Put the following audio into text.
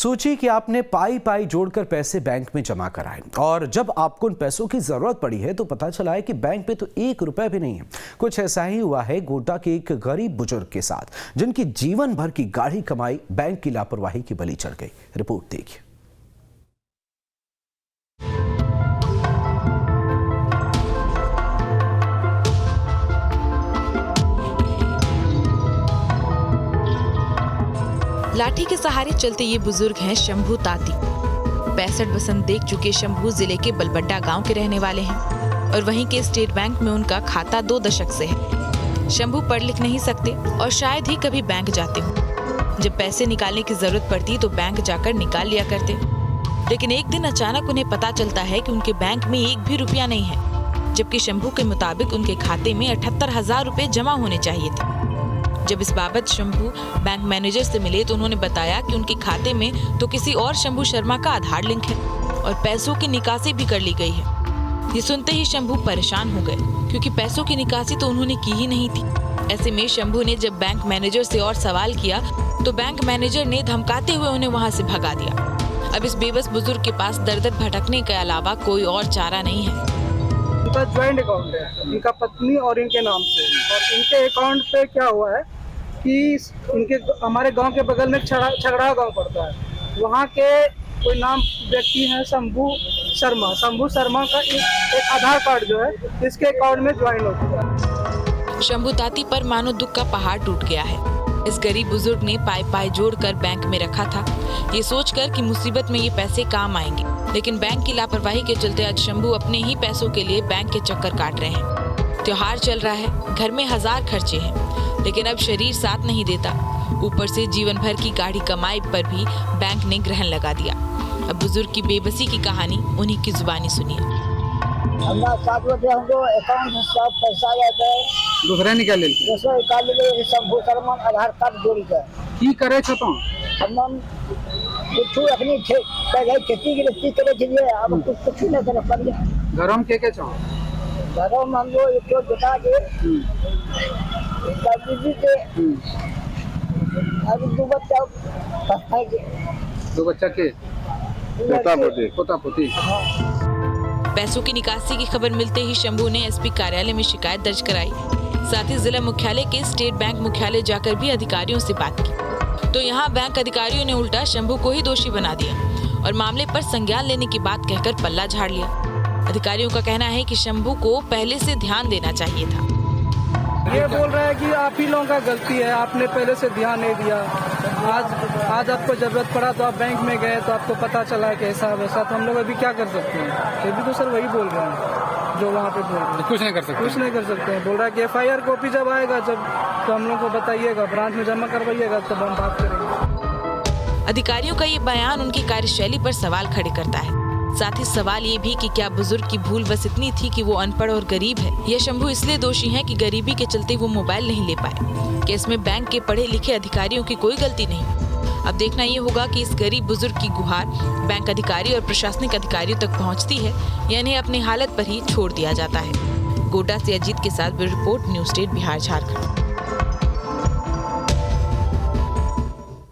सोचिए कि आपने पाई पाई जोड़कर पैसे बैंक में जमा कराए और जब आपको उन पैसों की जरूरत पड़ी है तो पता चला है कि बैंक में तो 1 रुपया भी नहीं है। कुछ ऐसा ही हुआ है गोड्डा के एक गरीब बुजुर्ग के साथ, जिनकी जीवन भर की गाढ़ी कमाई बैंक की लापरवाही की बलि चढ़ गई। रिपोर्ट देखिए। लाठी के सहारे चलते ये बुजुर्ग हैं शंभू ताती। 65 बसंत देख चुके शंभू जिले के बलबड्डा गांव के रहने वाले हैं और वहीं के स्टेट बैंक में उनका खाता 2 दशक से है। शंभू पढ़ लिख नहीं सकते और शायद ही कभी बैंक जाते हों। जब पैसे निकालने की जरूरत पड़ती तो बैंक जाकर निकाल लिया करते, लेकिन एक दिन अचानक उन्हें पता चलता है कि उनके बैंक में 1 भी रुपया नहीं है, जबकि शंभू के मुताबिक उनके खाते में 78,000 रुपए जमा होने चाहिए थे। जब इस बाबत शंभू बैंक मैनेजर से मिले तो उन्होंने बताया कि उनके खाते में तो किसी और शंभू शर्मा का आधार लिंक है और पैसों की निकासी भी कर ली गई है। ये सुनते ही शंभू परेशान हो गए, क्योंकि पैसों की निकासी तो उन्होंने की ही नहीं थी। ऐसे में शंभू ने जब बैंक मैनेजर से और सवाल किया तो बैंक मैनेजर ने धमकाते हुए उन्हें वहाँ से भगा दिया। अब इस बेबस बुजुर्ग के पास दर-दर भटकने के अलावा कोई और चारा नहीं है। इनका ज्वाइंट अकाउंट है, इनका पत्नी और इनके नाम से, और इनके अकाउंट पे क्या हुआ है कि इनके हमारे गांव के बगल में छगड़ा गांव पड़ता है, वहाँ के कोई नाम व्यक्ति हैं शंभू शर्मा का एक आधार कार्ड जो है इसके अकाउंट में ज्वाइन हो चुका है। शंभू ताती पर मानो दुख का पहाड़ टूट गया है। इस गरीब बुजुर्ग ने पाई जोड़कर बैंक में रखा था, ये सोचकर कि मुसीबत में ये पैसे काम आएंगे, लेकिन बैंक की लापरवाही के चलते आज शंभू अपने ही पैसों के लिए बैंक के चक्कर काट रहे हैं। त्योहार चल रहा है, घर में 1000 खर्चे हैं, लेकिन अब शरीर साथ नहीं देता। ऊपर से जीवन भर की गाढ़ी कमाई पर भी बैंक ने ग्रहण लगा दिया। अब बुजुर्ग की बेबसी की कहानी उन्हीं की जुबानी सुनिए। पैसा दूसरा निकाल शंभू शर्मा आधार कार्ड जोड़ के की करे छतो हम कुछ अपनी खेती गृहस्थी करे छलिए, अब कुछ नहीं करे पड़िए। घरों में के छो? घरों में हम लोग एक बेटा के दीदी के अब 2 बच्चा के पोता पोती। पैसों की निकासी की खबर मिलते ही शंभू ने एसपी कार्यालय में शिकायत दर्ज कराई। साथ ही जिला मुख्यालय के स्टेट बैंक मुख्यालय जाकर भी अधिकारियों से बात की, तो यहाँ बैंक अधिकारियों ने उल्टा शंभू को ही दोषी बना दिया और मामले पर संज्ञान लेने की बात कहकर पल्ला झाड़ लिया। अधिकारियों का कहना है कि शंभू को पहले से ध्यान देना चाहिए था। ये बोल रहा है कि आप ही लोगों का गलती है, आपने पहले से ध्यान नहीं दिया। आज आपको जरूरत पड़ा तो आप बैंक में गए तो आपको पता चला कि ऐसा वैसा, तो हम लोग अभी क्या कर सकते हैं? ये भी तो सर वही बोल रहे हैं जो वहाँ पे बोल रहे हैं। कुछ नहीं कर सकते हैं। बोल रहा है कि FIR कॉपी जब आएगा जब तो हम लोग को बताइएगा, ब्रांच में जमा करवाइएगा, तब हम बात करेंगे। अधिकारियों का ये बयान उनकी कार्यशैली पर सवाल खड़े करता है। साथ ही सवाल ये भी कि क्या बुजुर्ग की भूल बस इतनी थी कि वो अनपढ़ और गरीब है, या शंभू इसलिए दोषी है कि गरीबी के चलते वो मोबाइल नहीं ले पाए? कि इसमें बैंक के पढ़े लिखे अधिकारियों की कोई गलती नहीं? अब देखना ये होगा कि इस गरीब बुजुर्ग की गुहार बैंक अधिकारी और प्रशासनिक अधिकारियों तक पहुंचती है या इन्हें अपनी हालत पर ही छोड़ दिया जाता है। गोड्डा से अजीत के साथ report, news state Bihar Jharkhand.